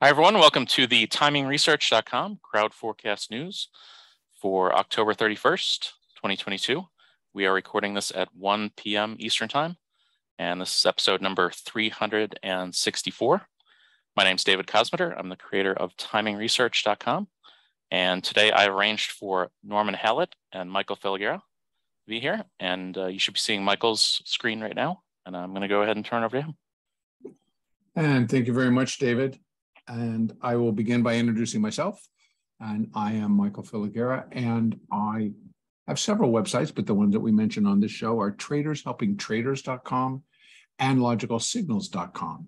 Hi, everyone. Welcome to the TimingResearch.com crowd forecast news for October 31st, 2022. We are recording this at 1 p.m. Eastern Time, and this is episode number 364. My name is David Kosmeter. I'm the creator of TimingResearch.com, and today I arranged for Norman Hallett and Michael Filighera to be here, and you should be seeing Michael's screen right now, and I'm going to go ahead and turn it over to him. And thank you very much, David. And I will begin by introducing myself. And I am Michael Filighera, and I have several websites, but the ones that we mentioned on this show are tradershelpingtraders.com and logicalsignals.com.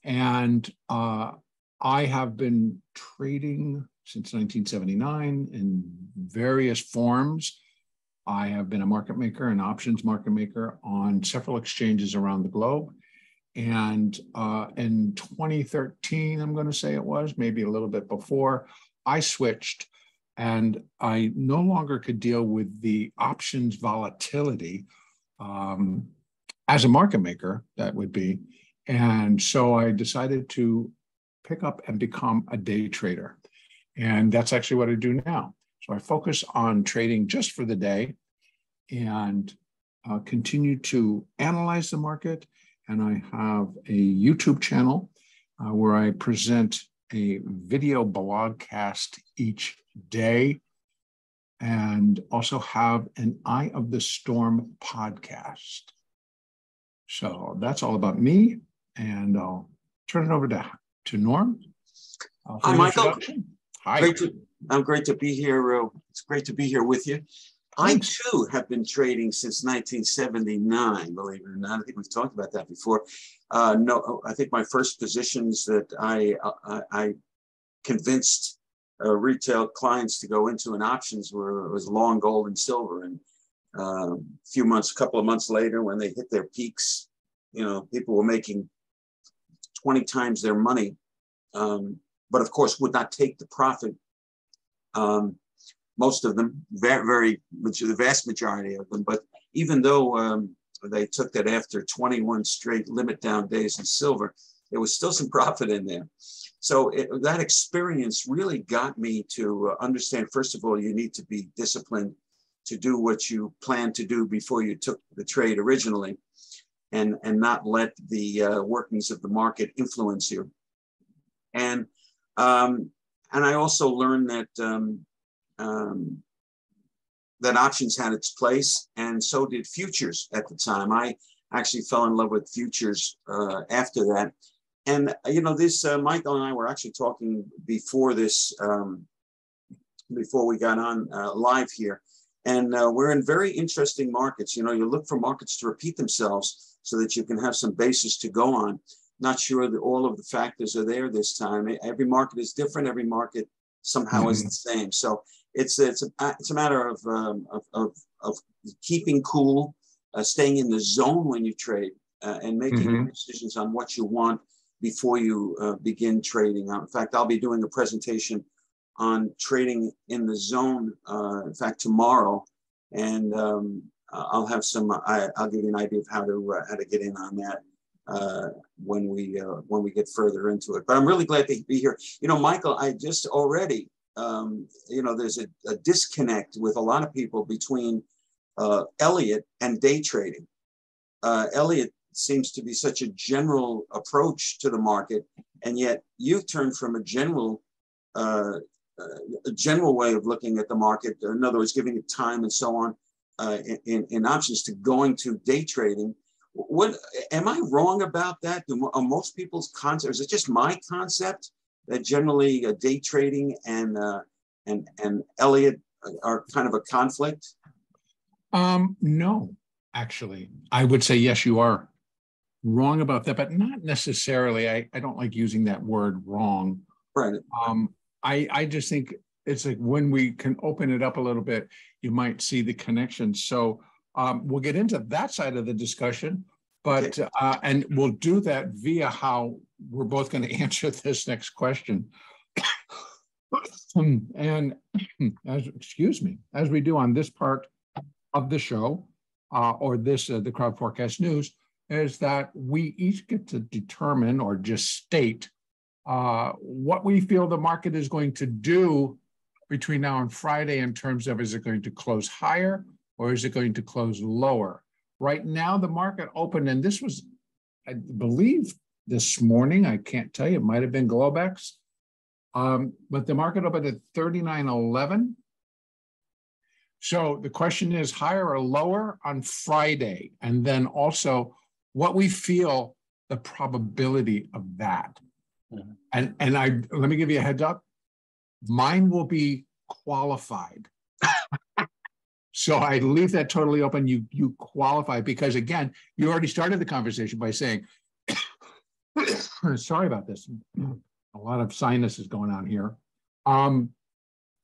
And I have been trading since 1979 in various forms. I have been a market maker, an options market maker on several exchanges around the globe. And in 2013, I'm going to say it was, maybe a little bit before, I switched and I no longer could deal with the options volatility as a market maker, that would be. And so I decided to pick up and become a day trader. And that's actually what I do now. So I focus on trading just for the day and continue to analyze the market. And I have a YouTube channel where I present a video blogcast each day, and also have an Eye of the Storm podcast. So that's all about me, and I'll turn it over to Norm. Hi, Michael. Hi. Great to be here. It's great to be here with you. Thanks. I, too, have been trading since 1979, believe it or not. I think we've talked about that before. No, I think my first positions that I convinced retail clients to go into in options was long gold and silver. And a couple of months later, when they hit their peaks, people were making 20 times their money, but of course would not take the profit. Most of them, the vast majority of them. But even though they took that after 21 straight limit down days in silver, there was still some profit in there. So that experience really got me to understand, first of all, you need to be disciplined to do what you planned to do before you took the trade originally, and not let the workings of the market influence you. And I also learned that that options had its place, and so did futures at the time. I actually fell in love with futures after that. And, Michael and I were actually talking before this, before we got on live here. And we're in very interesting markets. You look for markets to repeat themselves so that you can have some basis to go on. Not sure that all of the factors are there this time. Every market is different. Every market somehow is the same. So it's a matter of keeping cool, staying in the zone when you trade, and making decisions on what you want before you begin trading. In fact, I'll be doing a presentation on trading in the zone. In fact, tomorrow, and I'll have I'll give you an idea of how to get in on that when we get further into it. But I'm really glad to be here. Michael, I just already. There's a disconnect with a lot of people between Elliott and day trading. Elliott seems to be such a general approach to the market, and yet you've turned from a general way of looking at the market, in other words, giving it time and so on, in options, to going to day trading. What am I wrong about that? Are most people's concept? Is it just my concept that generally day trading and Elliott are kind of a conflict? No, actually, I would say yes, you are wrong about that, but not necessarily. I don't like using that word wrong. Right. I just think it's like when we can open it up a little bit, you might see the connection. So we'll get into that side of the discussion, but okay. And we'll do that via how we're both going to answer this next question. And as we do on this part of the show, or the crowd forecast news, is that we each get to determine or just state what we feel the market is going to do between now and Friday in terms of, is it going to close higher or is it going to close lower? Right now, the market opened, and this was, I believe, this morning. I can't tell you. It might have been Globex. But the market opened at 39.11. So the question is higher or lower on Friday? And then also what we feel the probability of that. Mm-hmm. And let me give you a heads up. Mine will be qualified. So I leave that totally open. You qualify because, again, you already started the conversation by saying, sorry about this. A lot of sinus is going on here.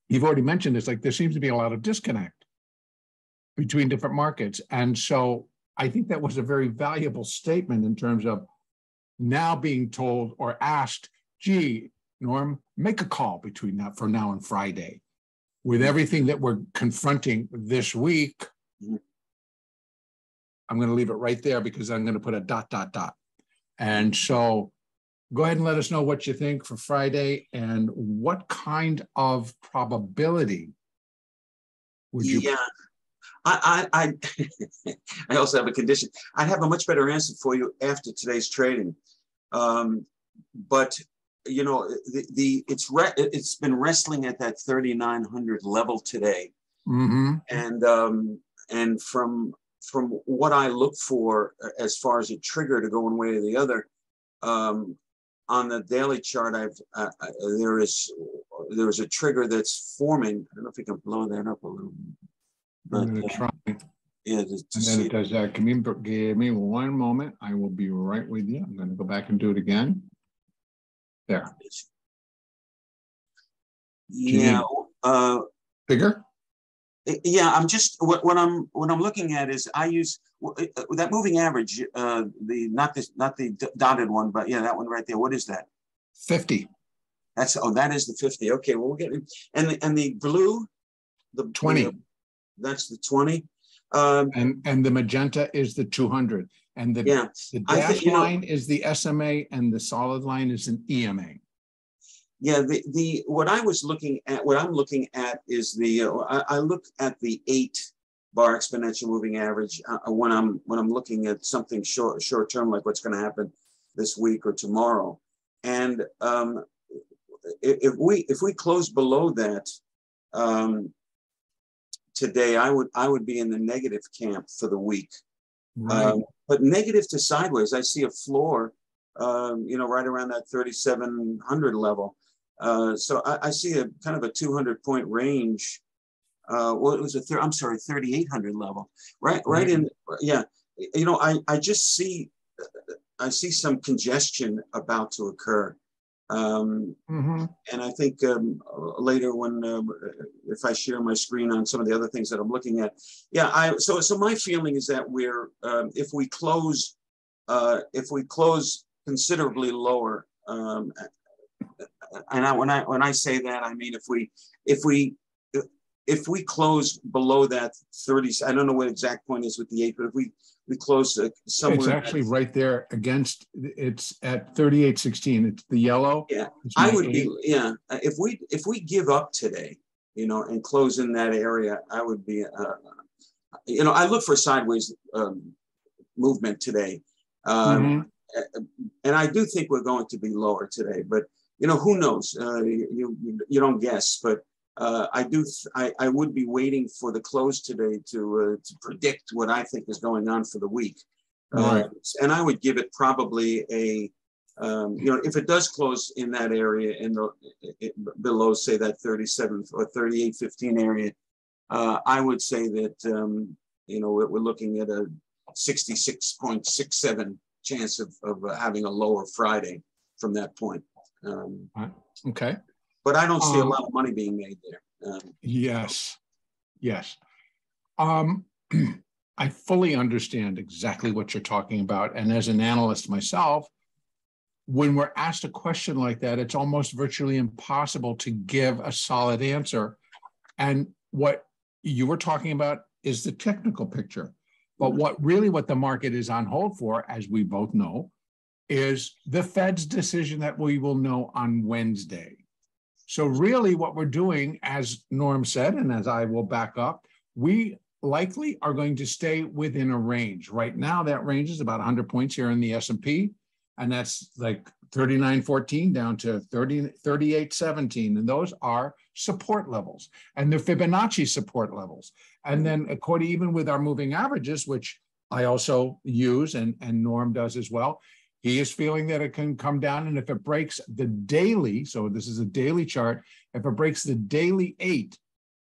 You've already mentioned this, like there seems to be a lot of disconnect between different markets. And so I think that was a very valuable statement in terms of now being told or asked, gee, Norm, make a call between that for now and Friday. With everything that we're confronting this week, I'm going to leave it right there because I'm going to put a ... And so go ahead and let us know what you think for Friday and what kind of probability would you... Yeah, I also have a condition. I'd have a much better answer for you after today's trading. But you know, it's been wrestling at that 3,900 level today, mm-hmm. And from what I look for as far as a trigger to go one way or the other, on the daily chart, there is a trigger that's forming. I don't know if you can blow that up a little. But, I'm going to try. Yeah, and then it does that. Give me one moment. I will be right with you. I'm going to go back and do it again. There. Yeah. Bigger? Yeah, I'm just what I'm looking at is I use that moving average, not the dotted one, but yeah, that one right there. What is that? 50. That is the 50. Okay, well we'll get it. And the blue, the 20. That's the 20. And the magenta is the 200. And the dash line is the SMA and the solid line is an EMA. Yeah, what I'm looking at is I look at the 8-bar exponential moving average when I'm looking at something short term, like what's going to happen this week or tomorrow. And if we close below that today, I would be in the negative camp for the week. Right. But negative to sideways, I see a floor, right around that 3,700 level. So I see a kind of a 200-point range. Well, it was 3,800 level. Right in, yeah. I just see, some congestion about to occur. Mm-hmm. And I think later when if I share my screen on some of the other things that I'm looking at, so my feeling is that we're if we close considerably lower, and when I say that, I mean if we close below that 30, I don't know what exact point is with the 8, but if we close somewhere. It's actually right there against. It's at 38.16. It's the yellow. Yeah, I would 8. Be. Yeah, if we give up today, and close in that area, I would be. I look for sideways movement today, mm-hmm. And I do think we're going to be lower today. But who knows? You don't guess, but. I would be waiting for the close today to predict what I think is going on for the week. Right. And I would give it probably a, if it does close in that area below, say, that 37 or 38.15 area, I would say that, we're looking at a 66.67 chance of having a lower Friday from that point. Okay. But I don't see a lot of money being made there. Yes. I fully understand exactly what you're talking about. And as an analyst myself, when we're asked a question like that, it's almost virtually impossible to give a solid answer. And what you were talking about is the technical picture. But what the market is on hold for, as we both know, is the Fed's decision that we will know on Wednesday. So really what we're doing, as Norm said, and as I will back up, we likely are going to stay within a range. Right now, that range is about 100 points here in the S&P, and that's like 39.14 down to 38.17, and those are support levels, and they're Fibonacci support levels. And then according, even with our moving averages, which I also use and Norm does as well, he is feeling that it can come down, and if it breaks the daily, so this is a daily chart, if it breaks the daily 8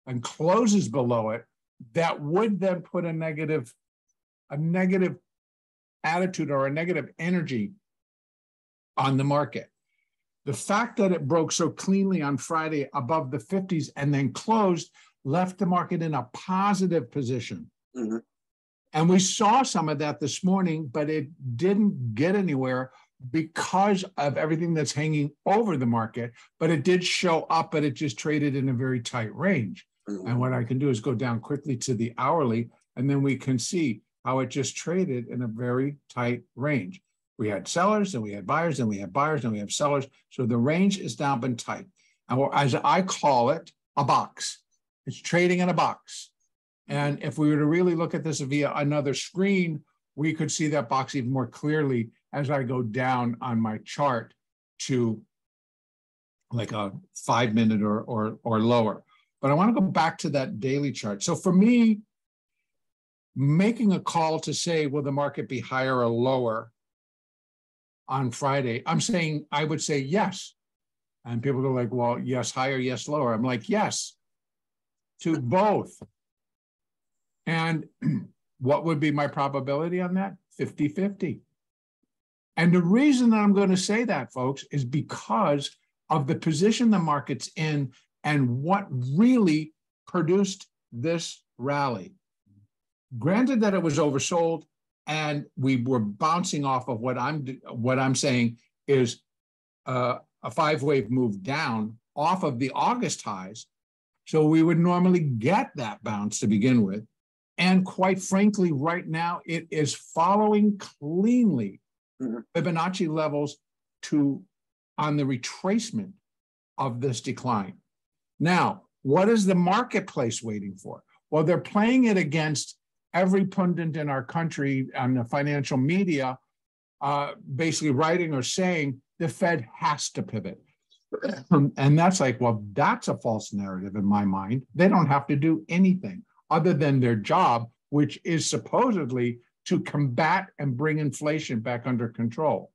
and closes below it, that would then put a negative attitude or a negative energy on the market. The fact that it broke so cleanly on Friday above the 50s and then closed left the market in a positive position. Mm-hmm. And we saw some of that this morning, but it didn't get anywhere because of everything that's hanging over the market. But it did show up, but it just traded in a very tight range. Mm-hmm. And what I can do is go down quickly to the hourly, and then we can see how it just traded in a very tight range. We had sellers, and we had buyers, and we had buyers, and we have sellers. So the range is now been tight. And as I call it, a box. It's trading in a box. And if we were to really look at this via another screen, we could see that box even more clearly as I go down on my chart to like a 5-minute or lower. But I want to go back to that daily chart. So for me, making a call to say, will the market be higher or lower on Friday? I'm saying, I would say yes. And people go like, well, yes, higher, yes, lower. I'm like, yes, to both. And what would be my probability on that? 50-50. And the reason that I'm going to say that, folks, is because of the position the market's in and what really produced this rally. Granted that it was oversold and we were bouncing off of what I'm saying is a 5-wave move down off of the August highs. So we would normally get that bounce to begin with. And quite frankly, right now, it is following cleanly Fibonacci levels on the retracement of this decline. Now, what is the marketplace waiting for? Well, they're playing it against every pundit in our country on the financial media, basically writing or saying the Fed has to pivot. And that's like, well, that's a false narrative in my mind. They don't have to do anything other than their job, which is supposedly to combat and bring inflation back under control.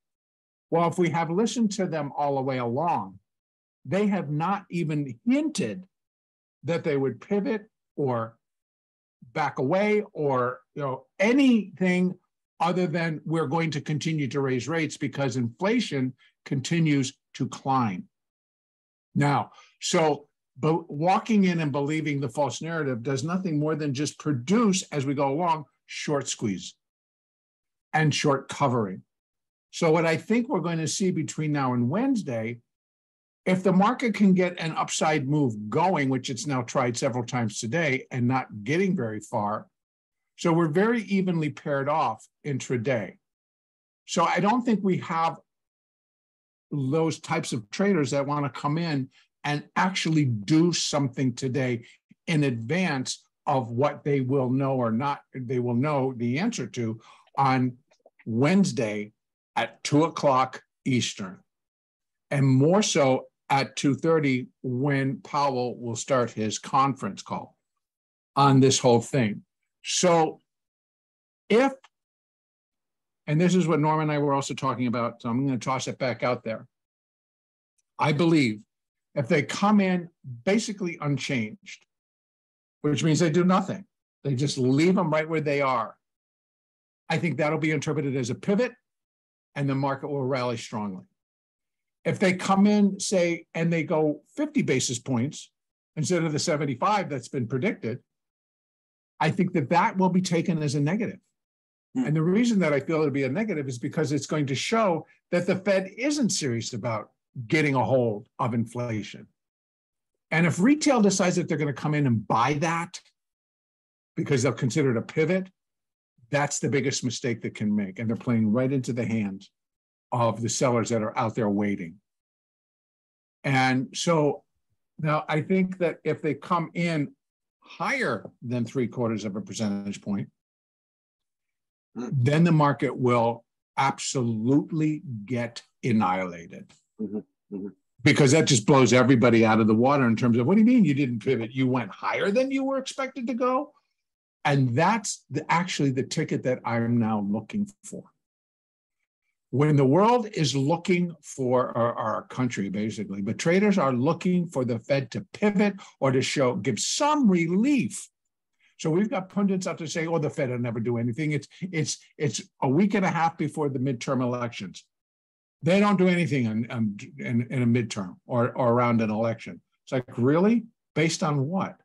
Well, if we have listened to them all the way along, they have not even hinted that they would pivot or back away or anything other than we're going to continue to raise rates because inflation continues to climb. Now, but walking in and believing the false narrative does nothing more than just produce, as we go along, short squeeze and short covering. So what I think we're going to see between now and Wednesday, if the market can get an upside move going, which it's now tried several times today and not getting very far, so we're very evenly paired off intraday. So I don't think we have those types of traders that want to come in and actually do something today in advance of what they will know or not, they will know the answer to on Wednesday at 2:00 Eastern, and more so at 2:30 when Powell will start his conference call on this whole thing. So and this is what Norm and I were also talking about, so I'm going to toss it back out there. I believe if they come in basically unchanged, which means they do nothing, they just leave them right where they are, I think that'll be interpreted as a pivot and the market will rally strongly. If they come in, say, and they go 50 basis points instead of the 75 that's been predicted, I think that will be taken as a negative. And the reason that I feel it'll be a negative is because it's going to show that the Fed isn't serious about getting a hold of inflation. And if retail decides that they're going to come in and buy that because they'll consider it a pivot, that's the biggest mistake they can make. And they're playing right into the hands of the sellers that are out there waiting. And so now I think that if they come in higher than 0.75 percentage point, then the market will absolutely get annihilated. Because that just blows everybody out of the water in terms of, what do you mean you didn't pivot? You went higher than you were expected to go? And that's actually the ticket that I'm now looking for. When the world is looking for our country, basically, but traders are looking for the Fed to pivot or to give some relief. So we've got pundits out to say, oh, the Fed will never do anything. It's a week and a half before the midterm elections. They don't do anything in a midterm or around an election. It's like, really? Based on what?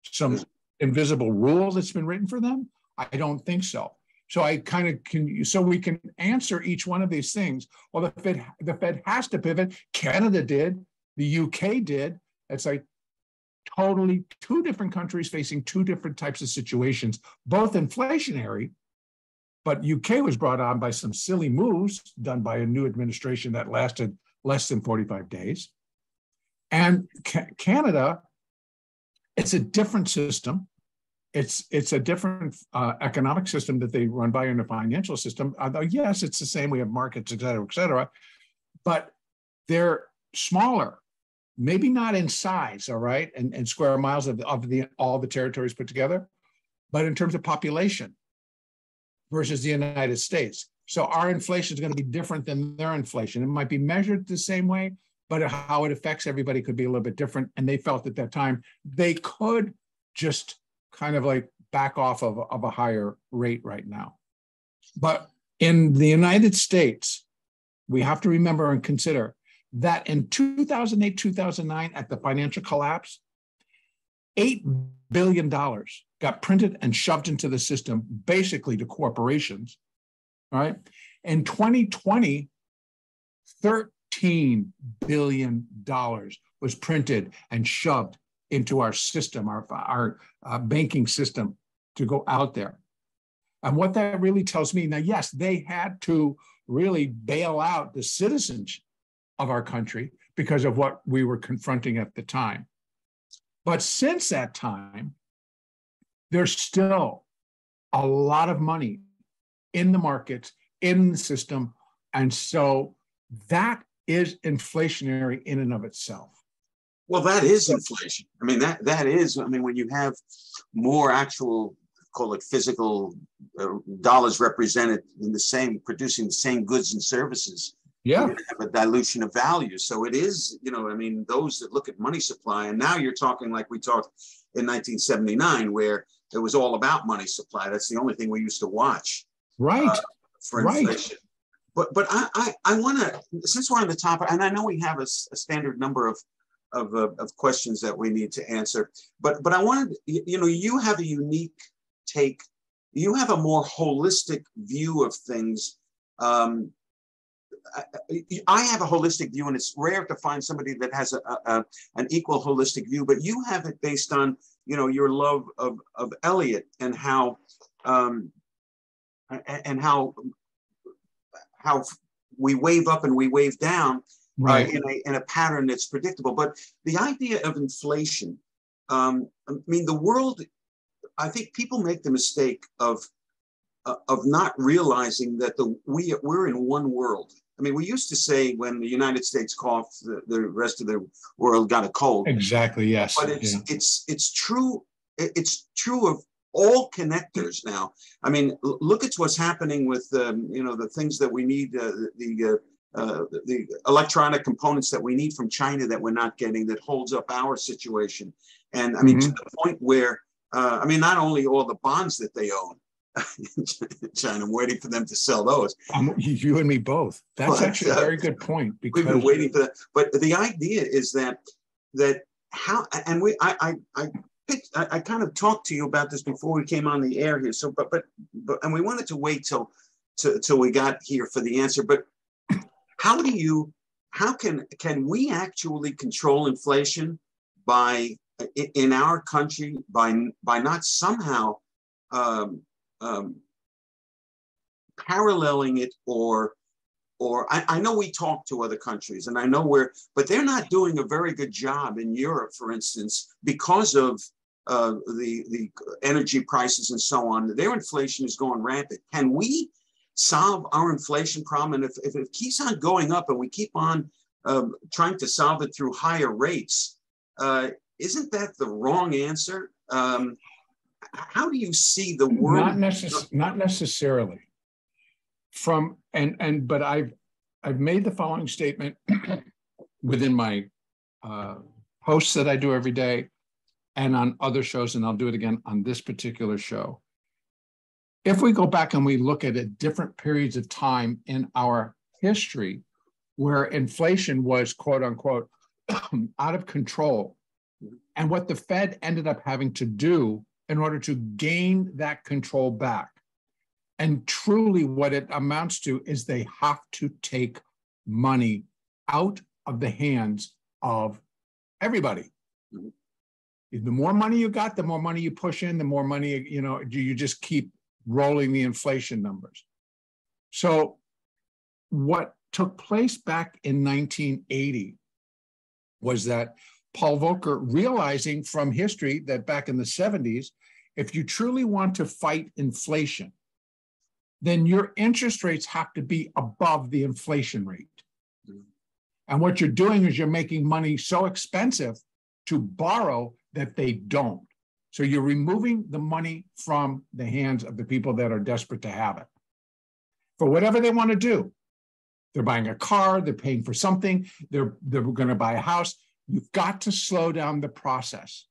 Some invisible rule that's been written for them? I don't think so. So I kind of can, so we can answer each one of these things. Well, the Fed has to pivot. Canada did. The UK did. It's like totally two different countries facing two different types of situations, both inflationary. But UK was brought on by some silly moves done by a new administration that lasted less than 45 days. And Canada, it's a different system. It's a different economic system that they run by in the financial system. Although, yes, it's the same. We have markets, et cetera, but they're smaller, maybe not in size, all right, and square miles of all the territories put together, but in terms of population versus the United States. So our inflation is going to be different than their inflation. It might be measured the same way, but how it affects everybody could be a little bit different. And they felt at that time they could just kind of like back off of a higher rate right now. But in the United States, we have to remember and consider that in 2008, 2009, at the financial collapse, $8 billion got printed and shoved into the system, basically to corporations, right? In 2020, $13 billion was printed and shoved into our system, our banking system, to go out there. And what that really tells me, now, yes, they had to really bail out the citizens of our country because of what we were confronting at the time. But since that time, there's still a lot of money in the markets, in the system. And so that is inflationary in and of itself. Well, that is inflation. I mean, that is, I mean, when you have more actual, call it physical dollars represented in the same, producing the same goods and services, yeah, you're going to have a dilution of value. So it is, you know, I mean, those that look at money supply, and now you're talking like we talked in 1979, where it was all about money supply. That's the only thing we used to watch. Right. For inflation. Right. But I want to, since we're on the topic, and I know we have a standard number of questions that we need to answer, but I wanted, you know, you have a unique take. You have a more holistic view of things. I have a holistic view, and it's rare to find somebody that has an equal holistic view, but you have it based on, you know, your love of Elliott and how we wave up and we wave down, right, in a pattern that's predictable. But the idea of inflation, I mean, the world, I think people make the mistake of not realizing that we're in one world. I mean, we used to say when the United States coughed, the rest of the world got a cold. Exactly. Yes. But it's true. It's true of all connectors now. I mean, look at what's happening with you know, the things that we need, the electronic components that we need from China that we're not getting, that holds up our situation. And I mean, to the point where I mean, not only all the bonds that they own in China, I'm waiting for them to sell those. You and me both. That's actually a very good point, because we've been waiting for that. But the idea is that how, and I kind of talked to you about this before we came on the air here. So, but and we wanted to wait till we got here for the answer. But how can we actually control inflation in our country by not somehow paralleling it or or I know we talk to other countries, and I know but they're not doing a very good job in Europe, for instance, because of the energy prices and so on. Their inflation is going rampant. Can we solve our inflation problem? And if it keeps on going up and we keep on trying to solve it through higher rates, isn't that the wrong answer? How do you see the world? Not necessarily. But I've made the following statement within my posts that I do every day and on other shows, and I'll do it again on this particular show. If we go back and we look at different periods of time in our history where inflation was, quote unquote, out of control, and what the Fed ended up having to do in order to gain that control back. And truly what it amounts to is they have to take money out of the hands of everybody. The more money you got, the more money you push in, the more money, you just keep rolling the inflation numbers. So what took place back in 1980 was that Paul Volcker, realizing from history that back in the 70s, if you truly want to fight inflation, then your interest rates have to be above the inflation rate. And what you're doing is you're making money so expensive to borrow that they don't. So you're removing the money from the hands of the people that are desperate to have it for whatever they want to do. They're buying a car, they're paying for something, they're going to buy a house. You've got to slow down the process.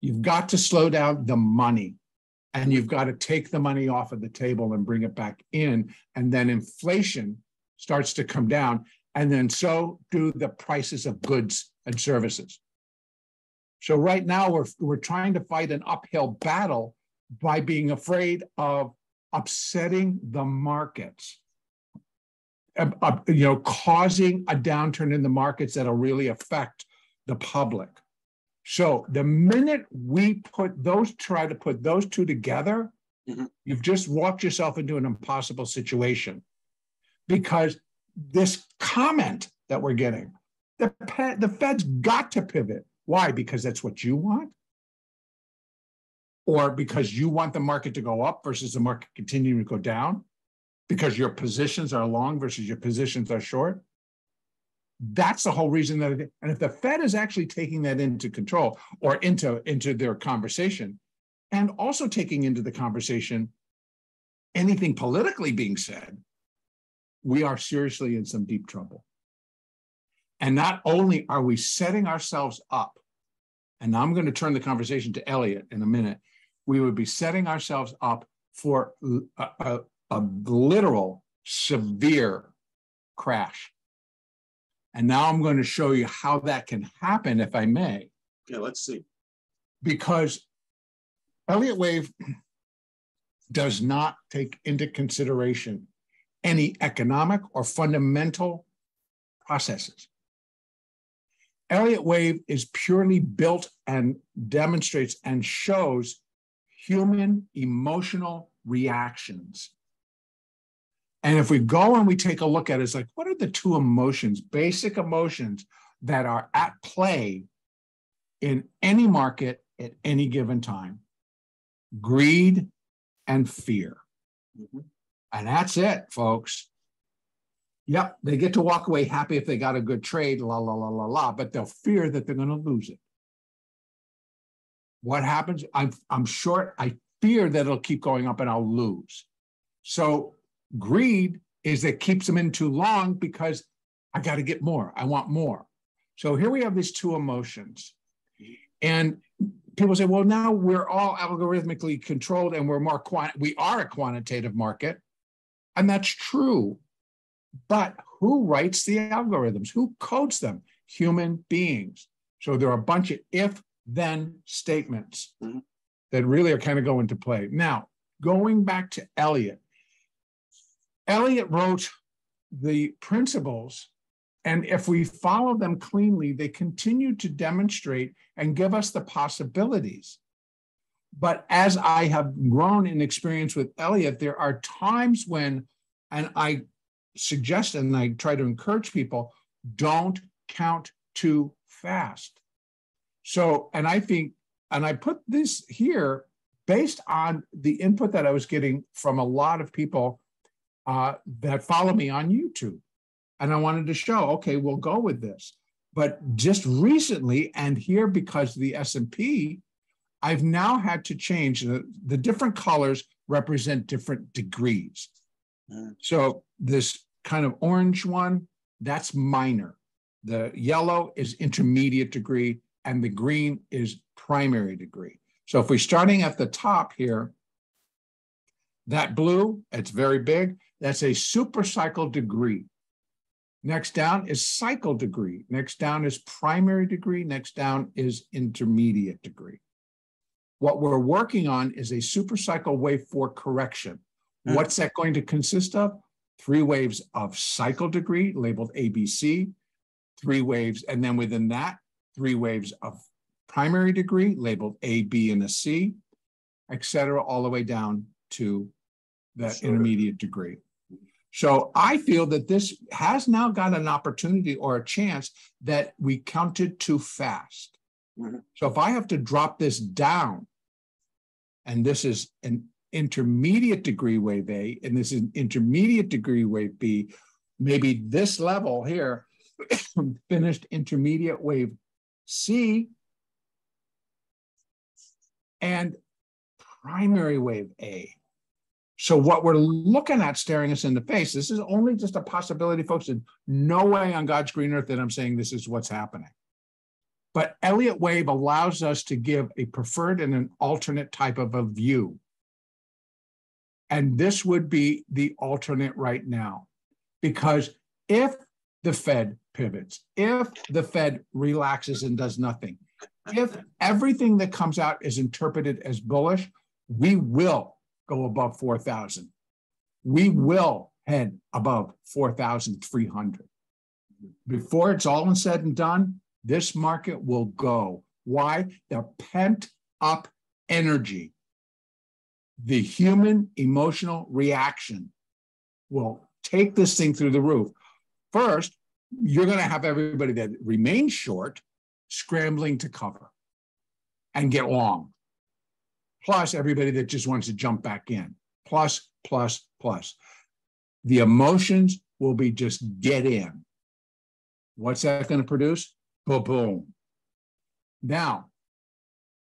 You've got to slow down the money, and you've got to take the money off of the table and bring it back in. And then inflation starts to come down, and then so do the prices of goods and services. So right now we're trying to fight an uphill battle by being afraid of upsetting the markets, causing a downturn in the markets that'll really affect the public. So the minute we try to put those two together, you've just walked yourself into an impossible situation, because this comment that we're getting, the Fed's got to pivot. Why? Because that's what you want? Or because you want the market to go up versus the market continuing to go down? Because your positions are long versus your positions are short? That's the whole reason and if the Fed is actually taking that into control or into their conversation, and also taking into the conversation anything politically being said, we are seriously in some deep trouble. And not only are we setting ourselves up, and now I'm going to turn the conversation to Elliott in a minute, we would be setting ourselves up for a literal severe crash. And now I'm going to show you how that can happen, if I may. Yeah, let's see. Because Elliott Wave does not take into consideration any economic or fundamental processes. Elliott Wave is purely built and demonstrates and shows human emotional reactions. And if we go and we take a look at it, it's like, what are the two emotions, basic emotions that are at play in any market at any given time? Greed and fear. And that's it, folks. Yep, they get to walk away happy if they got a good trade, la, la, la, la, la, but they'll fear that they're going to lose it. What happens? I'm short. I fear that it'll keep going up and I'll lose. So greed is that keeps them in too long because I got to get more. I want more. So here we have these two emotions. And people say, well, now we're all algorithmically controlled and we are a quantitative market. And that's true. But who writes the algorithms? Who codes them? Human beings. So there are a bunch of if-then statements that really are kind of go into play. Now, going back to Elliott. Elliott wrote the principles, and if we follow them cleanly, they continue to demonstrate and give us the possibilities. But as I have grown in experience with Elliott, there are times when, and I suggest and I try to encourage people, don't count too fast. So, and I think, and I put this here based on the input that I was getting from a lot of people that follow me on YouTube. And I wanted to show, okay, we'll go with this. But just recently, and here because of the S&P, I've now had to change. The different colors represent different degrees. So this kind of orange one, that's minor. The yellow is intermediate degree, and the green is primary degree. So if we're starting at the top here, that blue, it's very big, that's a super cycle degree. Next down is cycle degree. Next down is primary degree. Next down is intermediate degree. What we're working on is a super cycle wave for correction. What's that going to consist of? 3 waves of cycle degree labeled ABC, 3 waves, and then within that, 3 waves of primary degree labeled A, B, and a C, et cetera, all the way down to that intermediate degree. So I feel that this has now got an opportunity or a chance that we counted too fast. So if I have to drop this down, and this is an intermediate degree wave A, and this is an intermediate degree wave B, maybe this level here, finished intermediate wave C, and primary wave A. So what we're looking at staring us in the face, this is only just a possibility, folks, and no way on God's green earth that I'm saying this is what's happening. But Elliott Wave allows us to give a preferred and an alternate type of a view. And this would be the alternate right now. Because if the Fed pivots, if the Fed relaxes and does nothing, if everything that comes out is interpreted as bullish, we will go above 4,000. We will head above 4,300. Before it's all said and done, this market will go. Why? The pent up energy, the human emotional reaction will take this thing through the roof. First, you're going to have everybody that remains short scrambling to cover and get long. Plus everybody that just wants to jump back in. Plus. The emotions will be just get in. What's that going to produce? Boom, boom. Now,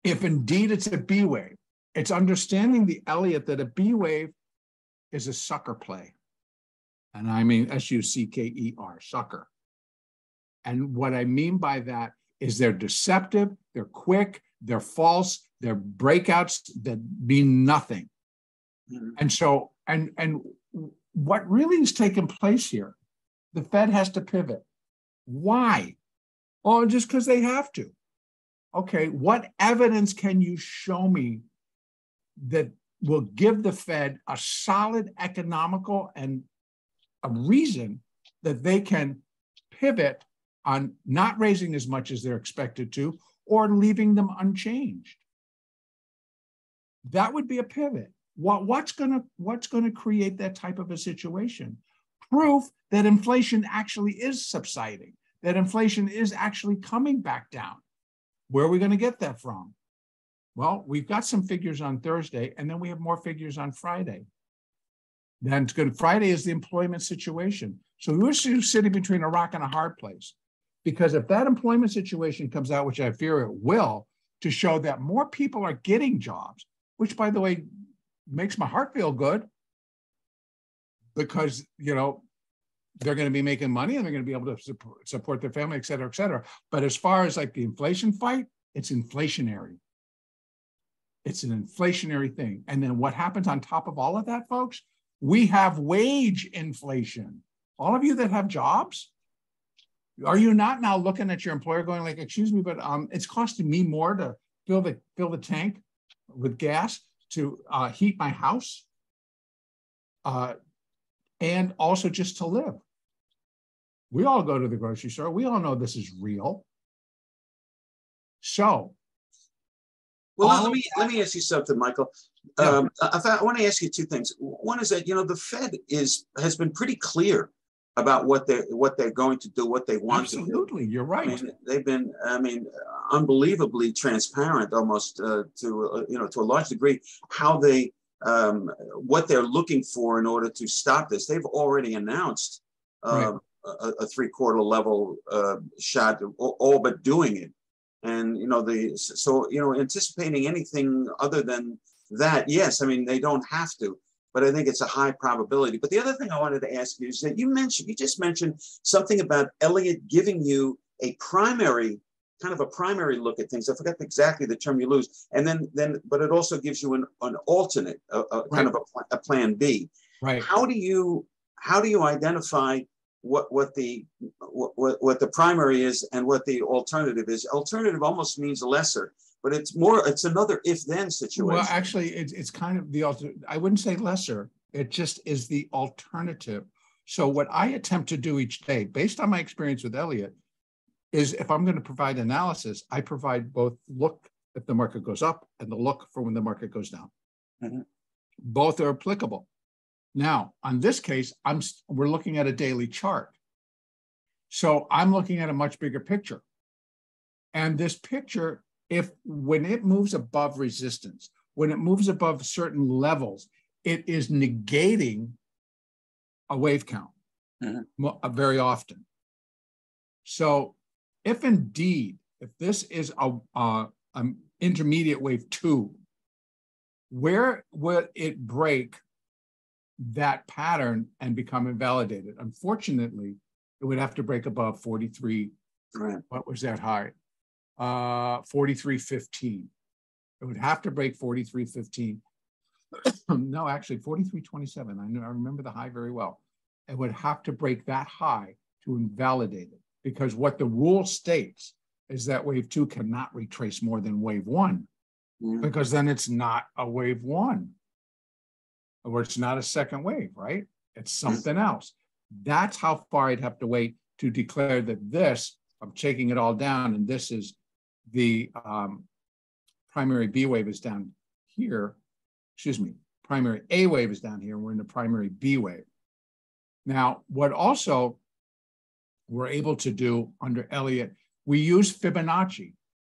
if indeed it's a B wave, it's understanding the Elliott that a B wave is a sucker play. And I mean S-U-C-K-E-R, sucker. And what I mean by that is they're deceptive, they're quick, they're false, they're breakouts that mean nothing. And so, and what really is taking place here, the Fed has to pivot. Why? Oh, just because they have to. Okay, what evidence can you show me that will give the Fed a solid economical and a reason that they can pivot on not raising as much as they're expected to or leaving them unchanged? That would be a pivot. What's going to create that type of a situation? Proof that inflation actually is subsiding, that inflation is actually coming back down. Where are we going to get that from? Well, we've got some figures on Thursday, and then we have more figures on Friday. Then it's good. Friday is the employment situation. So we're sitting between a rock and a hard place. Because if that employment situation comes out, which I fear it will, to show that more people are getting jobs, which, by the way, makes my heart feel good because, you know, they're going to be making money and they're going to be able to support their family, et cetera, et cetera. But as far as like the inflation fight, it's inflationary. It's an inflationary thing. And then what happens on top of all of that, folks? We have wage inflation. All of you that have jobs, are you not now looking at your employer going like, excuse me, but it's costing me more to fill the tank with gas to heat my house and also just to live. We all go to the grocery store. We all know this is real. So, well, let me ask you something, Michael. Yeah. I want to ask you two things. One is that, the Fed has been pretty clear about what they're going to do, what they want to do. Absolutely, you're right. They've been, unbelievably transparent, almost to a large degree, how they what they're looking for in order to stop this. They've already announced a 3/4 level shot, all but doing it, and anticipating anything other than that, yes, they don't have to. But I think it's a high probability. But the other thing I wanted to ask you is that you just mentioned something about Elliott giving you a primary look at things. I forgot exactly the term you used. And but it also gives you an alternate, kind of a plan B. Right. How do you identify what the primary is and what the alternative is? Alternative almost means lesser. But it's another if-then situation. Well, actually, it's kind of I wouldn't say lesser. It just is the alternative. So what I attempt to do each day, based on my experience with Elliott, is if I'm going to provide analysis, I provide both look if the market goes up and the look for when the market goes down. Mm-hmm. Both are applicable. Now, on this case, we're looking at a daily chart. So I'm looking at a much bigger picture. And this picture, when it moves above resistance, when it moves above certain levels, it is negating a wave count very often. So if this is an intermediate wave 2, where would it break that pattern and become invalidated? Unfortunately, it would have to break above 43. Right. What was that high? 43.15. It would have to break 43.15. No, actually 43.27. I remember the high very well. It would have to break that high to invalidate it, because what the rule states is that wave 2 cannot retrace more than wave 1, because then it's not a wave 1, or it's not a second wave, right? It's something else. That's how far I'd have to wait to declare that I'm taking it all down, and this is the primary B wave is down here. Excuse me, primary A wave is down here, and we're in the primary B wave. Now, what also we're able to do under Elliott, we use Fibonacci.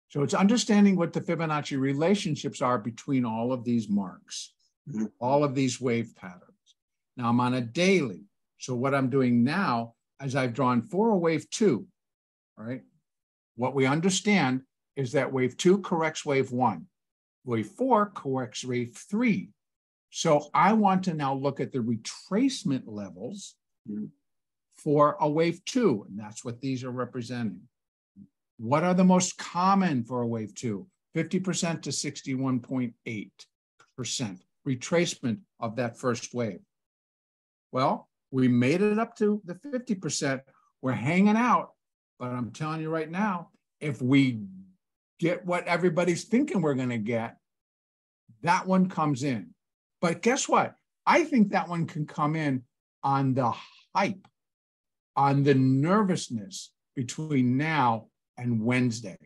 So it's understanding what the Fibonacci relationships are between all of these marks, all of these wave patterns. Now I'm on a daily. So what I'm doing now is I've drawn for a wave 2, right? What we understand is that wave 2 corrects wave 1. Wave 4 corrects wave 3. So I want to now look at the retracement levels for a wave 2, and that's what these are representing. What are the most common for a wave 2? 50% to 61.8% retracement of that first wave. Well, we made it up to the 50%. We're hanging out, but I'm telling you right now, if we get what everybody's thinking we're going to get, that one comes in. But guess what? I think that one can come in on the hype, on the nervousness between now and Wednesday.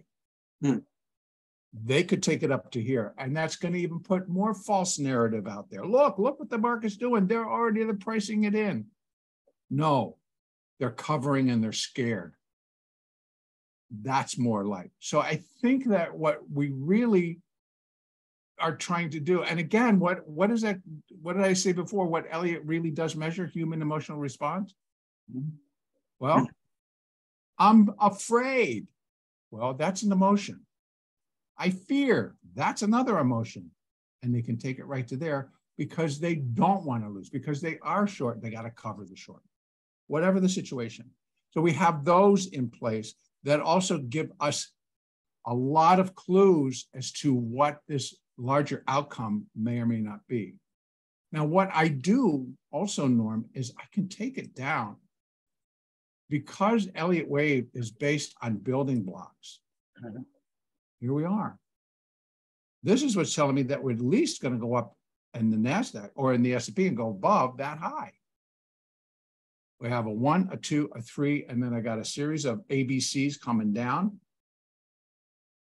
They could take it up to here, and that's going to even put more false narrative out there. Look what the market's doing. They're pricing it in. No, they're covering and they're scared. That's more like. So I think that what we really are trying to do, and again, what is that? What did I say before? What Elliott really does measure? Human emotional response. Well, I'm afraid. Well, that's an emotion. I fear. That's another emotion. And they can take it right to there because they don't want to lose, because they are short. They got to cover the short, whatever the situation. So we have those in place that also give us a lot of clues as to what this larger outcome may or may not be. Now, what I do also, Norm, is I can take it down. Because Elliott Wave is based on building blocks. Here we are. This is what's telling me that we're at least going to go up in the NASDAQ or in the S&P and go above that high. We have a 1, a 2, a 3, and then I got a series of ABCs coming down.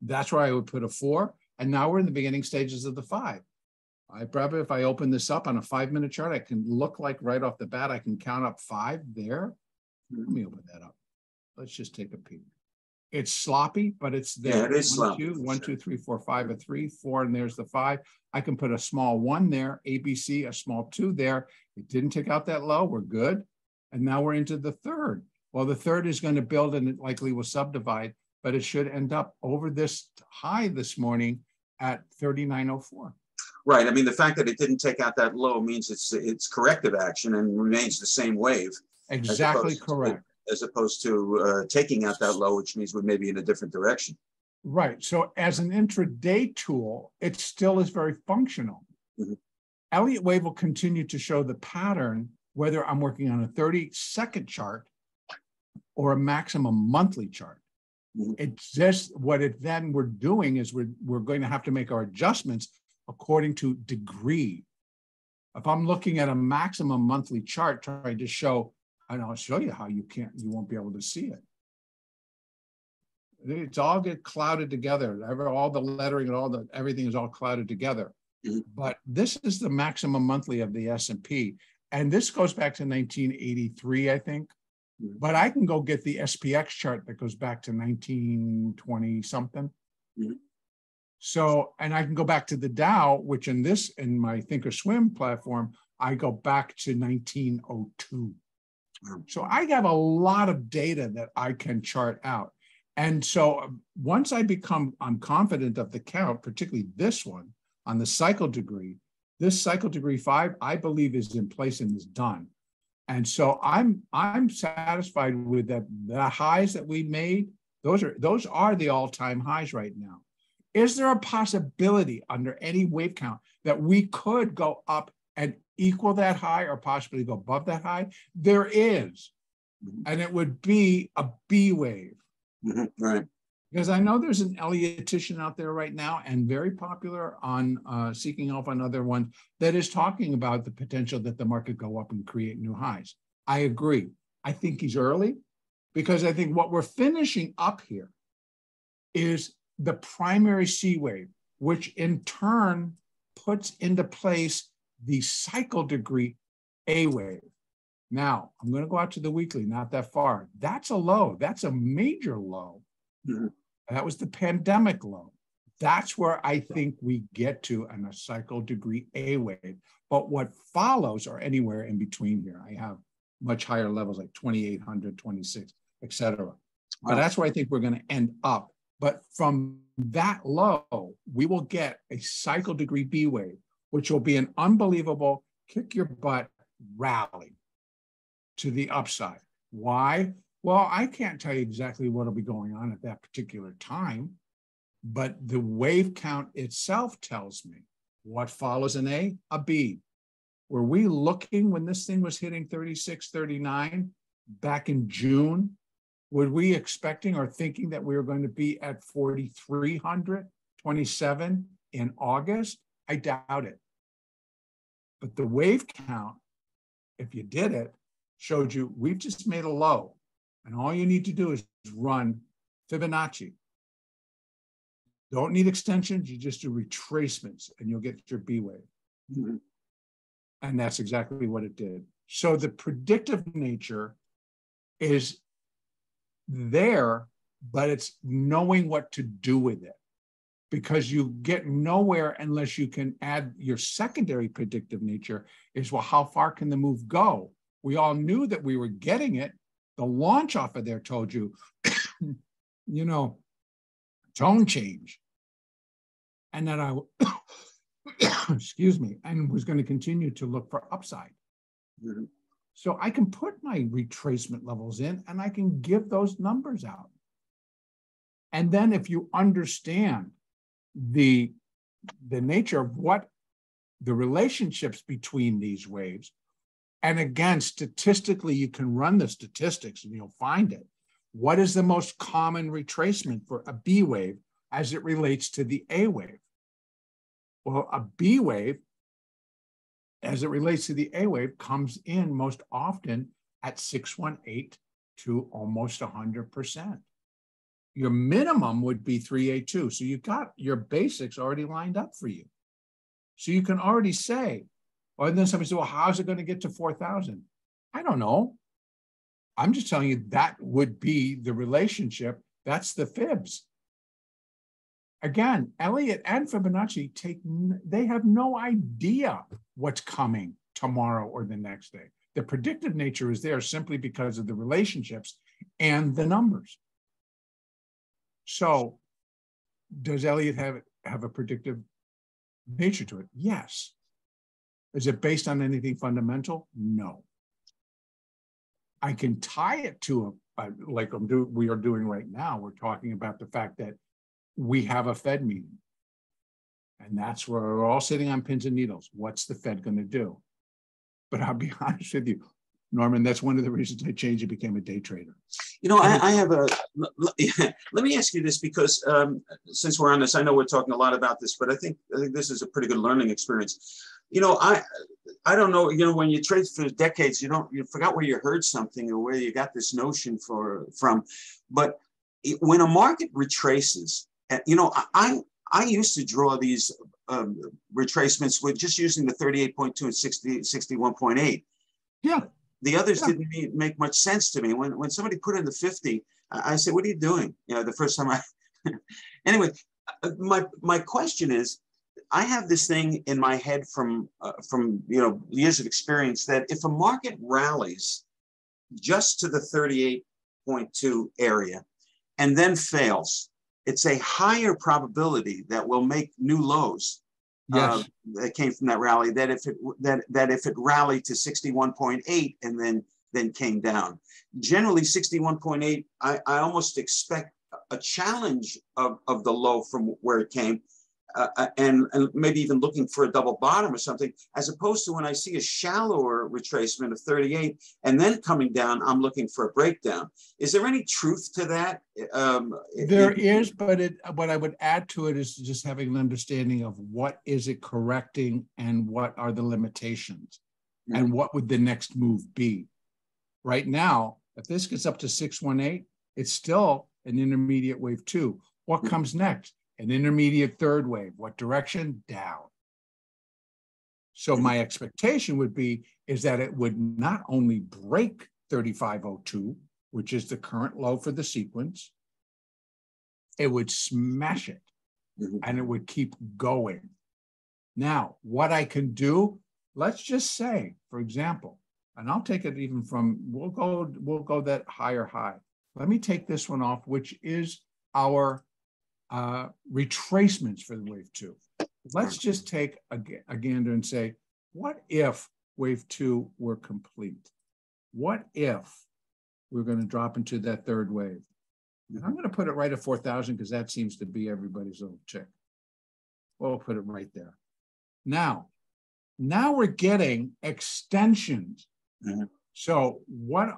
That's where I would put a 4. And now we're in the beginning stages of the 5. I probably, if I open this up on a 5-minute chart, I can look like right off the bat, I can count up 5 there. Let me open that up. Let's just take a peek. It's sloppy, but it's there. Yeah, it is sloppy. 1, 2, 3, 4, 5, a 3, 4, and there's the 5. I can put a small 1 there, ABC, a small 2 there. It didn't take out that low. We're good. And now we're into the third. Well, the third is going to build and it likely will subdivide, but it should end up over this high this morning at 39.04. Right. I mean, the fact that it didn't take out that low means it's corrective action and remains the same wave. Exactly correct. As opposed to taking out that low, which means we're maybe in a different direction. Right. So as an intraday tool, it still is very functional. Mm-hmm. Elliott Wave will continue to show the pattern, whether I'm working on a 30-second chart or a maximum monthly chart. Mm-hmm. It's just what it then we're doing is we're going to have to make our adjustments according to degree. If I'm looking at a maximum monthly chart trying to show, and I'll show you how you won't be able to see it. It's all get clouded together. All the lettering and everything is all clouded together. Mm-hmm. But this is the maximum monthly of the S&P. And this goes back to 1983, I think. Mm-hmm. But I can go get the SPX chart that goes back to 1920 something. Mm-hmm. So, and I can go back to the Dow, which in my Thinkorswim platform, I go back to 1902. So I have a lot of data that I can chart out. And so once I'm confident of the count, particularly this one on the cycle degree, this cycle degree 5, I believe is in place and is done. And so I'm satisfied with that. The highs that we made, those are the all-time highs right now. Is there a possibility under any wave count that we could go up and equal that high or possibly go above that high? There is. And it would be a B wave. Mm-hmm. Right. Because I know there's an Elliottian out there right now and very popular on Seeking Alpha and other ones that is talking about the potential that the market go up and create new highs. I agree. I think he's early because I think what we're finishing up here is the primary C wave, which in turn puts into place the cycle degree A wave. Now, I'm going to go out to the weekly, not that far. That's a low. That's a major low. Mm-hmm. That was the pandemic low. That's where I think we get to on a cycle degree A wave. But what follows are anywhere in between here. I have much higher levels like 2,800, 26, et cetera. Wow. But that's where I think we're going to end up. But from that low, we will get a cycle degree B wave, which will be an unbelievable kick your butt rally to the upside. Why? Well, I can't tell you exactly what will be going on at that particular time, but the wave count itself tells me what follows an A, a B. Were we looking when this thing was hitting 36, 39 back in June? Were we expecting or thinking that we were going to be at 4,300, 27 in August? I doubt it. But the wave count, if you did it, showed you we've just made a low. And all you need to do is run Fibonacci. Don't need extensions, you just do retracements and you'll get your B wave. Mm-hmm. And that's exactly what it did. So the predictive nature is there, but it's knowing what to do with it. Because you get nowhere unless you can add your secondary predictive nature is, well, how far can the move go? We all knew that we were getting it. The launch off of there told you, tone change. And that excuse me, and was going to continue to look for upside. Mm-hmm. So I can put my retracement levels in and I can give those numbers out. And then if you understand the nature of what the relationships between these waves, and again, statistically, you can run the statistics and you'll find it. What is the most common retracement for a B wave as it relates to the A wave? Well, a B wave, as it relates to the A wave, comes in most often at 618 to almost 100%. Your minimum would be 382. So you got your basics already lined up for you. So you can already say, or then somebody says, well, how's it going to get to 4,000? I don't know. I'm just telling you that would be the relationship. That's the fibs. Again, Elliott and Fibonacci they have no idea what's coming tomorrow or the next day. The predictive nature is there simply because of the relationships and the numbers. So does Elliott have a predictive nature to it? Yes. Is it based on anything fundamental? No. I can tie it to like we are doing right now. We're talking about the fact that we have a Fed meeting. And that's where we're all sitting on pins and needles. What's the Fed going to do? But I'll be honest with you, Norman, that's one of the reasons I changed and became a day trader. You know, I have let me ask you this, because since we're on this, I know we're talking a lot about this, but I think this is a pretty good learning experience. You know, I don't know, you know, when you trade for decades, you forgot where you heard something or where you got this notion from. But when a market retraces, you know, I used to draw these retracements with just using the 38.2 and 61.8. Yeah. The others didn't make much sense to me. When somebody put in the 50, I said, what are you doing? You know, the first time anyway, my question is, I have this thing in my head from you know, years of experience that if a market rallies just to the 38.2 area and then fails, it's a higher probability that we'll make new lows. Yes. That came from that rally. That if it rallied to 61.8 and then came down, generally 61.8, I almost expect a challenge of the low from where it came, and maybe even looking for a double bottom or something, as opposed to when I see a shallower retracement of 38 and then coming down, I'm looking for a breakdown. Is there any truth to that? There is, but what I would add to it is just having an understanding of what is it correcting and what are the limitations and what would the next move be. Right now, if this gets up to 618, it's still an intermediate wave 2. What comes next? An intermediate third wave. What direction? Down. So my expectation would be is that it would not only break 3502, which is the current low for the sequence, it would smash it and it would keep going. Now, what I can do, let's just say, for example, and I'll take it even from, we'll go that higher high. Let me take this one off, which is our retracements for the wave 2. Let's just take a gander and say, what if wave 2 were complete? What if we're going to drop into that third wave? And I'm going to put it right at 4,000 because that seems to be everybody's little chick. We'll put it right there. Now we're getting extensions. So what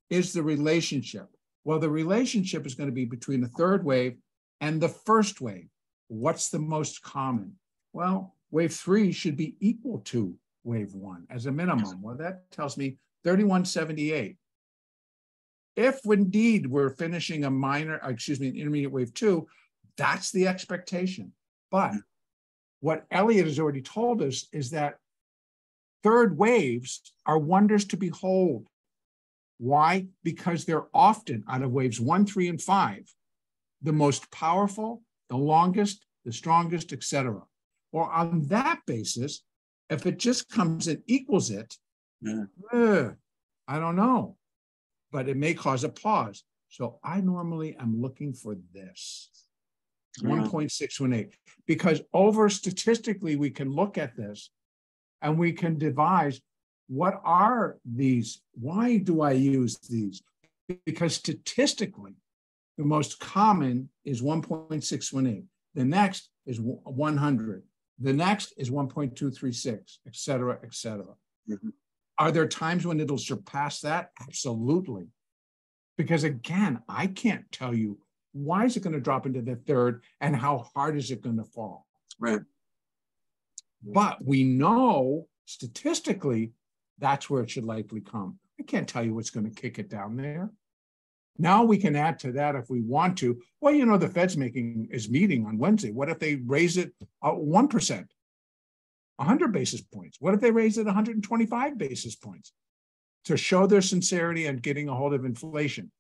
is the relationship? Well, the relationship is going to be between the third wave and the first wave. What's the most common? Well, wave 3 should be equal to wave 1 as a minimum. Well, that tells me 3178. If indeed we're finishing an intermediate wave 2, that's the expectation. But what Elliott has already told us is that third waves are wonders to behold. Why? Because they're often, out of waves 1, 3, and 5, the most powerful, the longest, the strongest, etc. Or on that basis, if it just comes and equals it, I don't know, but it may cause a pause. So I normally am looking for this, 1.618, because statistically, we can look at this and we can devise what are these? Why do I use these? Because statistically, the most common is 1.618. The next is 100. The next is 1.236, et cetera, et cetera. Are there times when it'll surpass that? Absolutely. Because again, I can't tell you why is it going to drop into the third and how hard is it going to fall. Right. But we know statistically that's where it should likely come. I can't tell you what's going to kick it down there. Now we can add to that if we want to. Well, you know, the Fed's meeting on Wednesday. What if they raise it 1%? 100 basis points? What if they raise it 125 basis points to show their sincerity and getting a hold of inflation